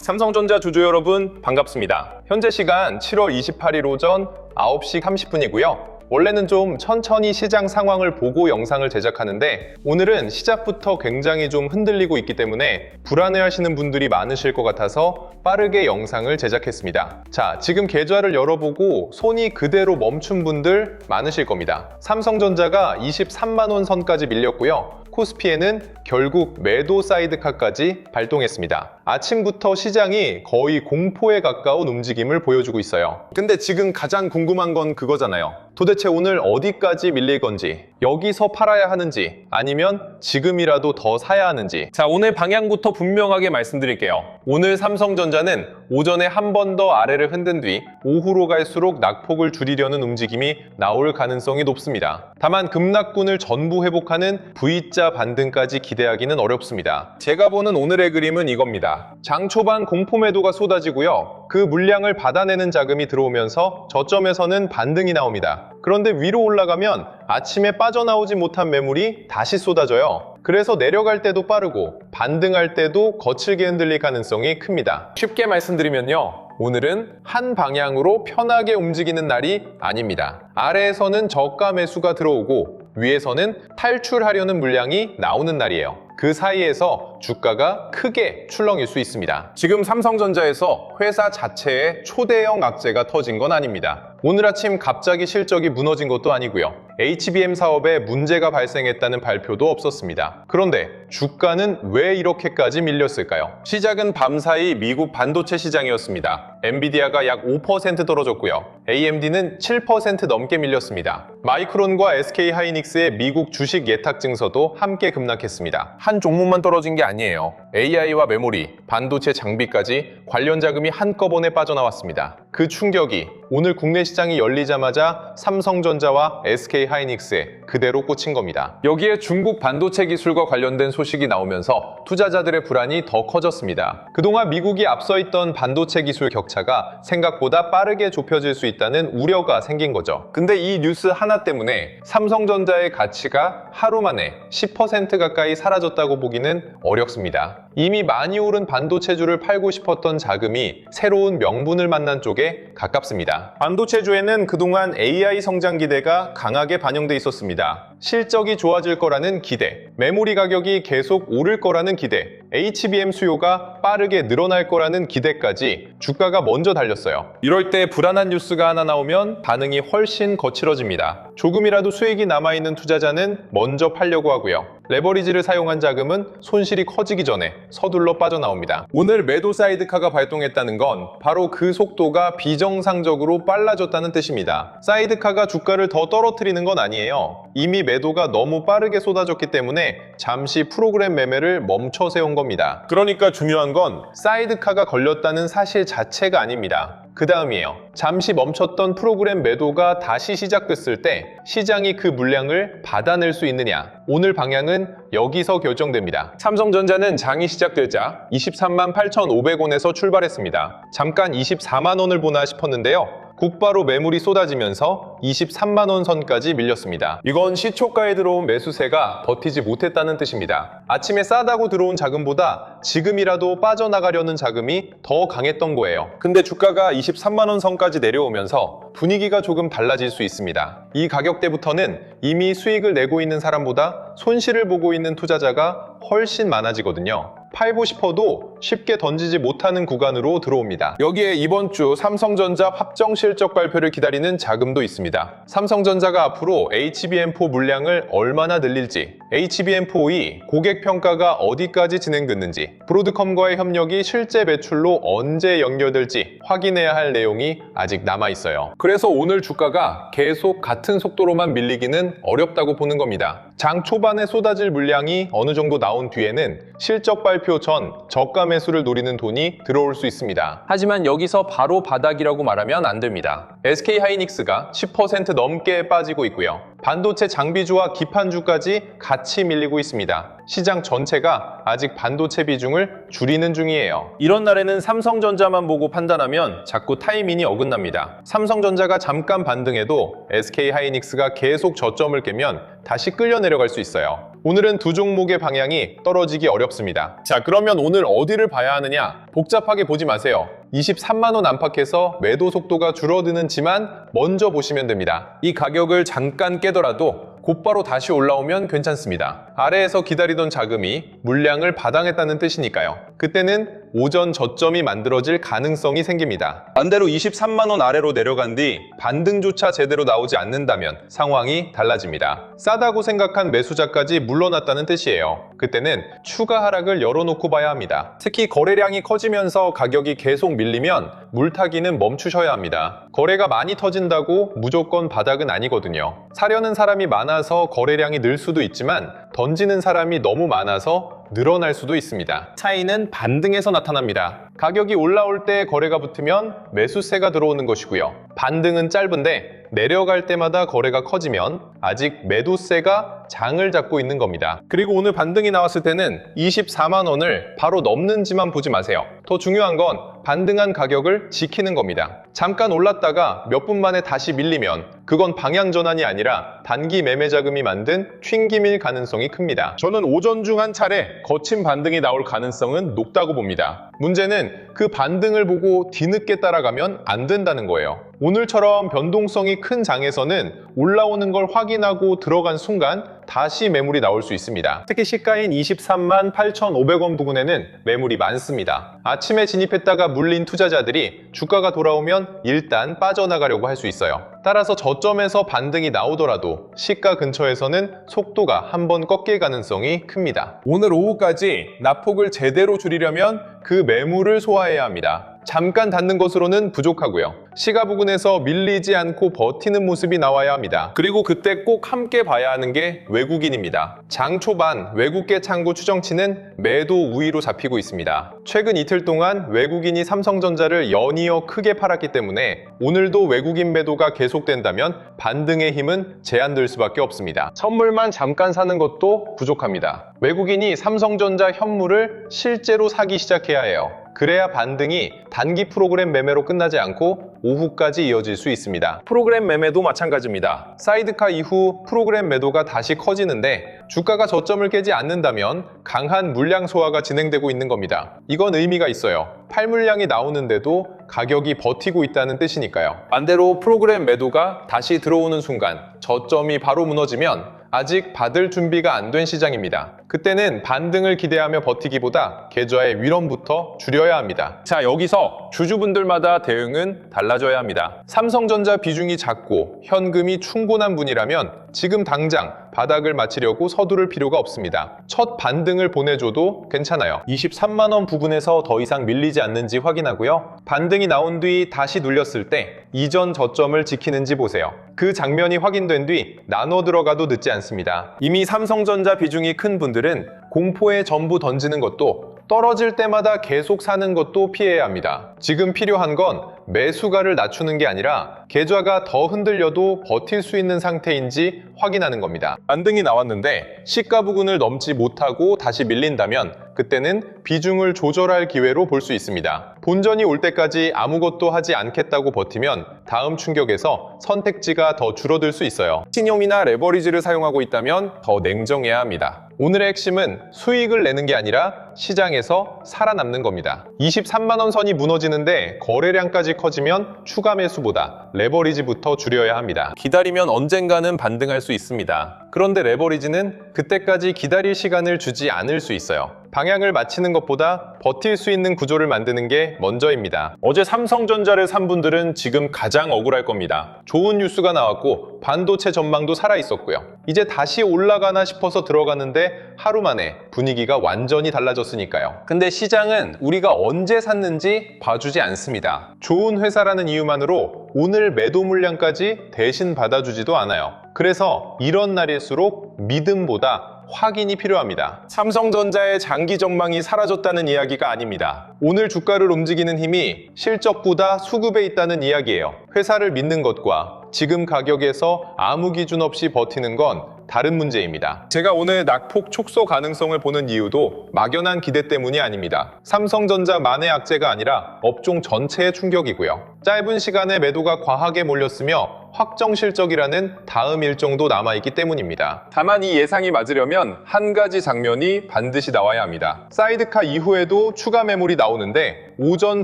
삼성전자 주주 여러분 반갑습니다. 현재 시간 7월 28일 오전 9시 30분이고요. 원래는 좀 천천히 시장 상황을 보고 영상을 제작하는데 오늘은 시작부터 굉장히 좀 흔들리고 있기 때문에 불안해하시는 분들이 많으실 것 같아서 빠르게 영상을 제작했습니다. 자, 지금 계좌를 열어보고 손이 그대로 멈춘 분들 많으실 겁니다. 삼성전자가 23만 원 선까지 밀렸고요. 코스피에는 결국 매도 사이드카까지 발동했습니다. 아침부터 시장이 거의 공포에 가까운 움직임을 보여주고 있어요. 근데 지금 가장 궁금한 건 그거잖아요. 도대체 오늘 어디까지 밀릴 건지, 여기서 팔아야 하는지, 아니면 지금이라도 더 사야 하는지. 자, 오늘 방향부터 분명하게 말씀드릴게요. 오늘 삼성전자는 오전에 한 번 더 아래를 흔든 뒤 오후로 갈수록 낙폭을 줄이려는 움직임이 나올 가능성이 높습니다. 다만 급락군을 전부 회복하는 V자 반등까지 기대하기는 어렵습니다. 제가 보는 오늘의 그림은 이겁니다. 장 초반 공포 매도가 쏟아지고요. 그 물량을 받아내는 자금이 들어오면서 저점에서는 반등이 나옵니다. 그런데 위로 올라가면 아침에 빠져나오지 못한 매물이 다시 쏟아져요. 그래서 내려갈 때도 빠르고 반등할 때도 거칠게 흔들릴 가능성이 큽니다. 쉽게 말씀드리면요. 오늘은 한 방향으로 편하게 움직이는 날이 아닙니다. 아래에서는 저가 매수가 들어오고 위에서는 탈출하려는 물량이 나오는 날이에요. 그 사이에서 주가가 크게 출렁일 수 있습니다. 지금 삼성전자에서 회사 자체에 초대형 악재가 터진 건 아닙니다. 오늘 아침 갑자기 실적이 무너진 것도 아니고요. HBM 사업에 문제가 발생했다는 발표도 없었습니다. 그런데 주가는 왜 이렇게까지 밀렸을까요? 시작은 밤사이 미국 반도체 시장이었습니다. 엔비디아가 약 5% 떨어졌고요. AMD는 7% 넘게 밀렸습니다. 마이크론과 SK하이닉스의 미국 주식 예탁 증서도 함께 급락했습니다. 한 종목만 떨어진 게 아니에요. AI와 메모리, 반도체 장비까지 관련 자금이 한꺼번에 빠져나왔습니다. 그 충격이 오늘 국내 시장이 열리자마자 삼성전자와 SK하이닉스에 그대로 꽂힌 겁니다. 여기에 중국 반도체 기술과 관련된 소식이 나오면서 투자자들의 불안이 더 커졌습니다. 그동안 미국이 앞서 있던 반도체 기술 격차가 생각보다 빠르게 좁혀질 수 있다는 우려가 생긴 거죠. 근데 이 뉴스 하나 때문에 삼성전자의 가치가 하루 만에 10% 가까이 사라졌다고 보기는 어렵습니다. 이미 많이 오른 반도체주를 팔고 싶었던 자금이 새로운 명분을 만난 쪽에 가깝습니다. 반도체주에는 그동안 AI 성장 기대가 강하게 반영돼 있었습니다. 실적이 좋아질 거라는 기대, 메모리 가격이 계속 오를 거라는 기대, HBM 수요가 빠르게 늘어날 거라는 기대까지 주가가 먼저 달렸어요. 이럴 때 불안한 뉴스가 하나 나오면 반응이 훨씬 거칠어집니다. 조금이라도 수익이 남아있는 투자자는 먼저 팔려고 하고요. 레버리지를 사용한 자금은 손실이 커지기 전에 서둘러 빠져나옵니다. 오늘 매도 사이드카가 발동했다는 건 바로 그 속도가 비정상적으로 빨라졌다는 뜻입니다. 사이드카가 주가를 더 떨어뜨리는 건 아니에요. 이미 매도가 너무 빠르게 쏟아졌기 때문에 잠시 프로그램 매매를 멈춰 세운 겁니다. 그러니까 중요한 건 사이드카가 걸렸다는 사실 자체가 아닙니다. 그 다음이에요. 잠시 멈췄던 프로그램 매도가 다시 시작됐을 때 시장이 그 물량을 받아낼 수 있느냐. 오늘 방향은 여기서 결정됩니다. 삼성전자는 장이 시작되자 23만 8,500원에서 출발했습니다. 잠깐 24만 원을 보나 싶었는데요. 곧바로 매물이 쏟아지면서 23만 원 선까지 밀렸습니다. 이건 시초가에 들어온 매수세가 버티지 못했다는 뜻입니다. 아침에 싸다고 들어온 자금보다 지금이라도 빠져나가려는 자금이 더 강했던 거예요. 근데 주가가 23만 원 선까지 내려오면서 분위기가 조금 달라질 수 있습니다. 이 가격대부터는 이미 수익을 내고 있는 사람보다 손실을 보고 있는 투자자가 훨씬 많아지거든요. 팔고 싶어도 쉽게 던지지 못하는 구간으로 들어옵니다. 여기에 이번 주 삼성전자 합정 실적 발표를 기다리는 자금도 있습니다. 삼성전자가 앞으로 HBM4 물량을 얼마나 늘릴지, HBM4이 고객 평가가 어디까지 진행됐는지, 브로드컴과의 협력이 실제 매출로 언제 연결될지 확인해야 할 내용이 아직 남아있어요. 그래서 오늘 주가가 계속 같은 속도로만 밀리기는 어렵다고 보는 겁니다. 장 초반에 쏟아질 물량이 어느 정도 나온 뒤에는 실적 발표 전 저가 매수를 노리는 돈이 들어올 수 있습니다. 하지만 여기서 바로 바닥이라고 말하면 안 됩니다. SK하이닉스가 10% 넘게 빠지고 있고요. 반도체 장비주와 기판주까지 같이 밀리고 있습니다. 시장 전체가 아직 반도체 비중을 줄이는 중이에요. 이런 날에는 삼성전자만 보고 판단하면 자꾸 타이밍이 어긋납니다. 삼성전자가 잠깐 반등해도 SK하이닉스가 계속 저점을 깨면 다시 끌려 내려갈 수 있어요. 오늘은 두 종목의 방향이 떨어지기 어렵습니다. 자, 그러면 오늘 어디를 봐야 하느냐? 복잡하게 보지 마세요. 23만 원 안팎에서 매도 속도가 줄어드는지만 먼저 보시면 됩니다. 이 가격을 잠깐 깨더라도 곧바로 다시 올라오면 괜찮습니다. 아래에서 기다리던 자금이 물량을 바당했다는 뜻이니까요. 그때는 오전 저점이 만들어질 가능성이 생깁니다. 반대로 23만 원 아래로 내려간 뒤 반등조차 제대로 나오지 않는다면 상황이 달라집니다. 싸다고 생각한 매수자까지 물러났다는 뜻이에요. 그때는 추가 하락을 열어놓고 봐야 합니다. 특히 거래량이 커지면서 가격이 계속 밀리면 물타기는 멈추셔야 합니다. 거래가 많이 터진다고 무조건 바닥은 아니거든요. 사려는 사람이 많아서 거래량이 늘 수도 있지만 던지는 사람이 너무 많아서 늘어날 수도 있습니다. 차이는 반등에서 나타납니다. 가격이 올라올 때 거래가 붙으면 매수세가 들어오는 것이고요. 반등은 짧은데 내려갈 때마다 거래가 커지면 아직 매도세가 장을 잡고 있는 겁니다. 그리고 오늘 반등이 나왔을 때는 24만 원을 바로 넘는지만 보지 마세요. 더 중요한 건 반등한 가격을 지키는 겁니다. 잠깐 올랐다가 몇 분 만에 다시 밀리면 그건 방향 전환이 아니라 단기 매매 자금이 만든 튕김일 가능성이 큽니다. 저는 오전 중 한 차례 거친 반등이 나올 가능성은 높다고 봅니다. 문제는 그 반등을 보고 뒤늦게 따라가면 안 된다는 거예요. 오늘처럼 변동성이 큰 장에서는 올라오는 걸 확인하고 들어간 순간 다시 매물이 나올 수 있습니다. 특히 시가인 23만 8,500원 부근에는 매물이 많습니다. 아침에 진입했다가 물린 투자자들이 주가가 돌아오면 일단 빠져나가려고 할 수 있어요. 따라서 저점에서 반등이 나오더라도 시가 근처에서는 속도가 한번 꺾일 가능성이 큽니다. 오늘 오후까지 낙폭을 제대로 줄이려면 그 매물을 소화해야 합니다. 잠깐 닿는 것으로는 부족하고요. 시가 부근에서 밀리지 않고 버티는 모습이 나와야 합니다. 그리고 그때 꼭 함께 봐야 하는 게 외국인입니다. 장 초반 외국계 창구 추정치는 매도 우위로 잡히고 있습니다. 최근 이틀 동안 외국인이 삼성전자를 연이어 크게 팔았기 때문에 오늘도 외국인 매도가 계속된다면 반등의 힘은 제한될 수밖에 없습니다. 선물만 잠깐 사는 것도 부족합니다. 외국인이 삼성전자 현물을 실제로 사기 시작해야 해요. 그래야 반등이 단기 프로그램 매매로 끝나지 않고 오후까지 이어질 수 있습니다. 프로그램 매매도 마찬가지입니다. 사이드카 이후 프로그램 매도가 다시 커지는데 주가가 저점을 깨지 않는다면 강한 물량 소화가 진행되고 있는 겁니다. 이건 의미가 있어요. 팔물량이 나오는데도 가격이 버티고 있다는 뜻이니까요. 반대로 프로그램 매도가 다시 들어오는 순간 저점이 바로 무너지면 아직 받을 준비가 안 된 시장입니다. 그때는 반등을 기대하며 버티기보다 계좌의 위험부터 줄여야 합니다. 자, 여기서 주주분들마다 대응은 달라져야 합니다. 삼성전자 비중이 작고 현금이 충분한 분이라면 지금 당장 바닥을 맞추려고 서두를 필요가 없습니다. 첫 반등을 보내줘도 괜찮아요. 23만 원 부근에서 더 이상 밀리지 않는지 확인하고요. 반등이 나온 뒤 다시 눌렸을 때 이전 저점을 지키는지 보세요. 그 장면이 확인된 뒤 나눠 들어가도 늦지 않습니다. 이미 삼성전자 비중이 큰 분들은 공포에 전부 던지는 것도 떨어질 때마다 계속 사는 것도 피해야 합니다. 지금 필요한 건 매수가를 낮추는 게 아니라 계좌가 더 흔들려도 버틸 수 있는 상태인지 확인하는 겁니다. 반등이 나왔는데 시가 부근을 넘지 못하고 다시 밀린다면 그때는 비중을 조절할 기회로 볼 수 있습니다. 본전이 올 때까지 아무것도 하지 않겠다고 버티면 다음 충격에서 선택지가 더 줄어들 수 있어요. 신용이나 레버리지를 사용하고 있다면 더 냉정해야 합니다. 오늘의 핵심은 수익을 내는 게 아니라 시장에서 살아남는 겁니다. 23만 원 선이 무너지는데 거래량까지 커지면 추가 매수보다 레버리지부터 줄여야 합니다. 기다리면 언젠가는 반등할 수 있습니다. 그런데 레버리지는 그때까지 기다릴 시간을 주지 않을 수 있어요. 방향을 맞추는 것보다 버틸 수 있는 구조를 만드는 게 먼저입니다. 어제 삼성전자를 산 분들은 지금 가장 억울할 겁니다. 좋은 뉴스가 나왔고 반도체 전망도 살아있었고요. 이제 다시 올라가나 싶어서 들어갔는데 하루 만에 분위기가 완전히 달라졌으니까요. 근데 시장은 우리가 언제 샀는지 봐주지 않습니다. 좋은 회사라는 이유만으로 오늘 매도 물량까지 대신 받아주지도 않아요. 그래서 이런 날일수록 믿음보다 확인이 필요합니다. 삼성전자의 장기 전망이 사라졌다는 이야기가 아닙니다. 오늘 주가를 움직이는 힘이 실적보다 수급에 있다는 이야기예요. 회사를 믿는 것과 지금 가격에서 아무 기준 없이 버티는 건 다른 문제입니다. 제가 오늘 낙폭 촉소 가능성을 보는 이유도 막연한 기대 때문이 아닙니다. 삼성전자만의 악재가 아니라 업종 전체의 충격이고요. 짧은 시간에 매도가 과하게 몰렸으며 확정 실적이라는 다음 일정도 남아있기 때문입니다. 다만 이 예상이 맞으려면 한 가지 장면이 반드시 나와야 합니다. 사이드카 이후에도 추가 매물이 나오는데 오전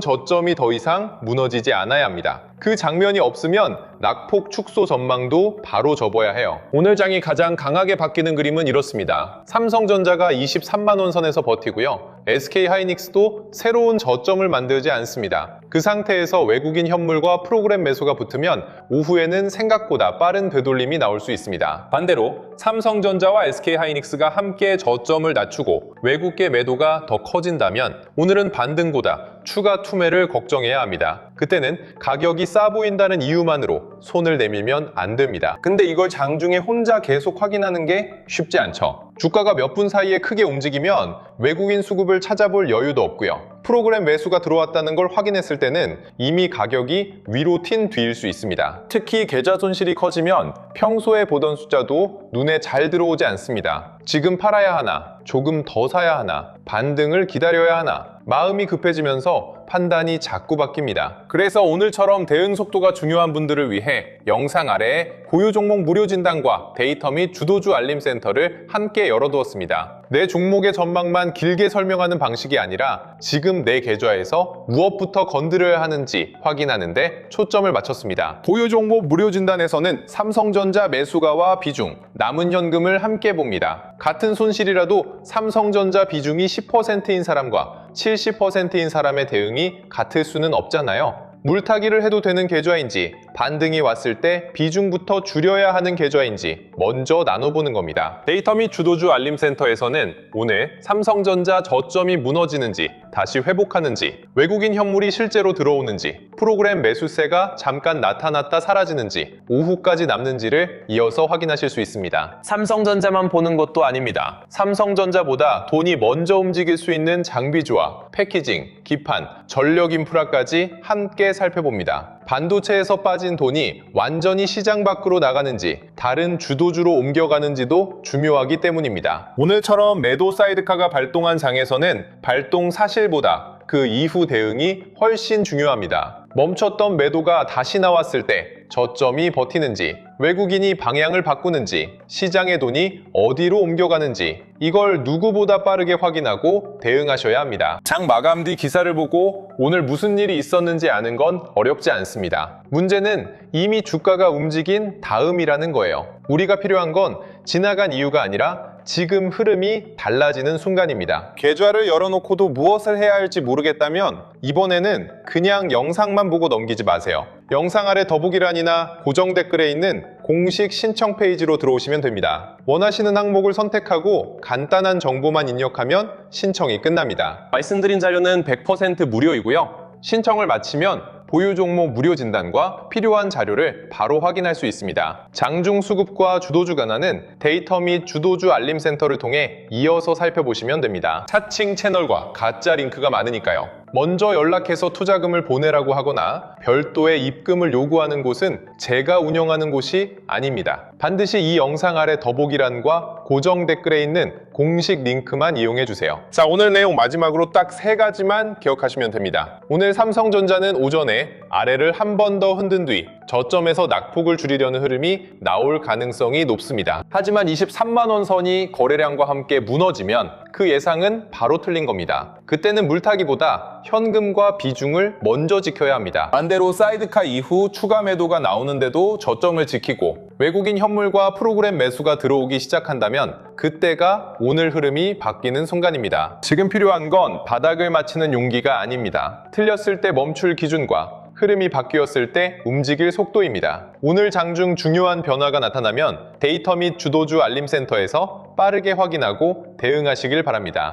저점이 더 이상 무너지지 않아야 합니다. 그 장면이 없으면 낙폭 축소 전망도 바로 접어야 해요. 오늘 장이 가장 강하게 바뀌는 그림은 이렇습니다. 삼성전자가 23만 원 선에서 버티고요. SK하이닉스도 새로운 저점을 만들지 않습니다. 그 상태에서 외국인 현물과 프로그램 매수가 붙으면 오후에는 생각보다 빠른 되돌림이 나올 수 있습니다. 반대로 삼성전자와 SK하이닉스가 함께 저점을 낮추고 외국계 매도가 더 커진다면 오늘은 반등보다 추가 투매를 걱정해야 합니다. 그때는 가격이 싸 보인다는 이유만으로 손을 내밀면 안 됩니다. 근데 이걸 장중에 혼자 계속 확인하는 게 쉽지 않죠. 주가가 몇 분 사이에 크게 움직이면 외국인 수급을 찾아볼 여유도 없고요. 프로그램 매수가 들어왔다는 걸 확인했을 때는 이미 가격이 위로 튄 뒤일 수 있습니다. 특히 계좌 손실이 커지면 평소에 보던 숫자도 눈에 잘 들어오지 않습니다. 지금 팔아야 하나, 조금 더 사야 하나, 반등을 기다려야 하나, 마음이 급해지면서 판단이 자꾸 바뀝니다. 그래서 오늘처럼 대응 속도가 중요한 분들을 위해 영상 아래에 고유 종목 무료 진단과 데이터 및 주도주 알림 센터를 함께 열어두었습니다. 내 종목의 전망만 길게 설명하는 방식이 아니라 지금 내 계좌에서 무엇부터 건드려야 하는지 확인하는 데 초점을 맞췄습니다. 고유 종목 무료 진단에서는 삼성전자 매수가와 비중, 남은 현금을 함께 봅니다. 같은 손실이라도 삼성전자 비중이 10%인 사람과 70%인 사람의 대응이 같을 수는 없잖아요. 물타기를 해도 되는 계좌인지, 반등이 왔을 때 비중부터 줄여야 하는 계좌인지 먼저 나눠보는 겁니다. 데이터 및 주도주 알림센터에서는 오늘 삼성전자 저점이 무너지는지 다시 회복하는지, 외국인 현물이 실제로 들어오는지, 프로그램 매수세가 잠깐 나타났다 사라지는지, 오후까지 남는지를 이어서 확인하실 수 있습니다. 삼성전자만 보는 것도 아닙니다. 삼성전자보다 돈이 먼저 움직일 수 있는 장비주와 패키징, 기판, 전력 인프라까지 함께 살펴봅니다. 반도체에서 빠진 돈이 완전히 시장 밖으로 나가는지 다른 주도주로 옮겨가는지도 중요하기 때문입니다. 오늘처럼 매도 사이드카가 발동한 장에서는 발동 사실보다 그 이후 대응이 훨씬 중요합니다. 멈췄던 매도가 다시 나왔을 때 저점이 버티는지, 외국인이 방향을 바꾸는지, 시장의 돈이 어디로 옮겨가는지 이걸 누구보다 빠르게 확인하고 대응하셔야 합니다. 장 마감 뒤 기사를 보고 오늘 무슨 일이 있었는지 아는 건 어렵지 않습니다. 문제는 이미 주가가 움직인 다음이라는 거예요. 우리가 필요한 건 지나간 이유가 아니라 지금 흐름이 달라지는 순간입니다. 계좌를 열어놓고도 무엇을 해야 할지 모르겠다면 이번에는 그냥 영상만 보고 넘기지 마세요. 영상 아래 더보기란이나 고정 댓글에 있는 공식 신청 페이지로 들어오시면 됩니다. 원하시는 항목을 선택하고 간단한 정보만 입력하면 신청이 끝납니다. 말씀드린 자료는 100% 무료이고요. 신청을 마치면 보유 종목 무료 진단과 필요한 자료를 바로 확인할 수 있습니다. 장중 수급과 주도주 간화는 데이터 및 주도주 알림 센터를 통해 이어서 살펴보시면 됩니다. 사칭 채널과 가짜 링크가 많으니까요. 먼저 연락해서 투자금을 보내라고 하거나 별도의 입금을 요구하는 곳은 제가 운영하는 곳이 아닙니다. 반드시 이 영상 아래 더보기란과 고정 댓글에 있는 공식 링크만 이용해 주세요. 자, 오늘 내용 마지막으로 딱 3가지만 기억하시면 됩니다. 오늘 삼성전자는 오전에 아래를 한 번 더 흔든 뒤 저점에서 낙폭을 줄이려는 흐름이 나올 가능성이 높습니다. 하지만 23만 원 선이 거래량과 함께 무너지면 그 예상은 바로 틀린 겁니다. 그때는 물타기보다 현금과 비중을 먼저 지켜야 합니다. 반대로 사이드카 이후 추가 매도가 나오는데도 저점을 지키고 외국인 현물과 프로그램 매수가 들어오기 시작한다면 그때가 오늘 흐름이 바뀌는 순간입니다. 지금 필요한 건 바닥을 맞히는 용기가 아닙니다. 틀렸을 때 멈출 기준과 흐름이 바뀌었을 때 움직일 속도입니다. 오늘 장중 중요한 변화가 나타나면 데이터 및 주도주 알림센터에서 빠르게 확인하고 대응하시길 바랍니다.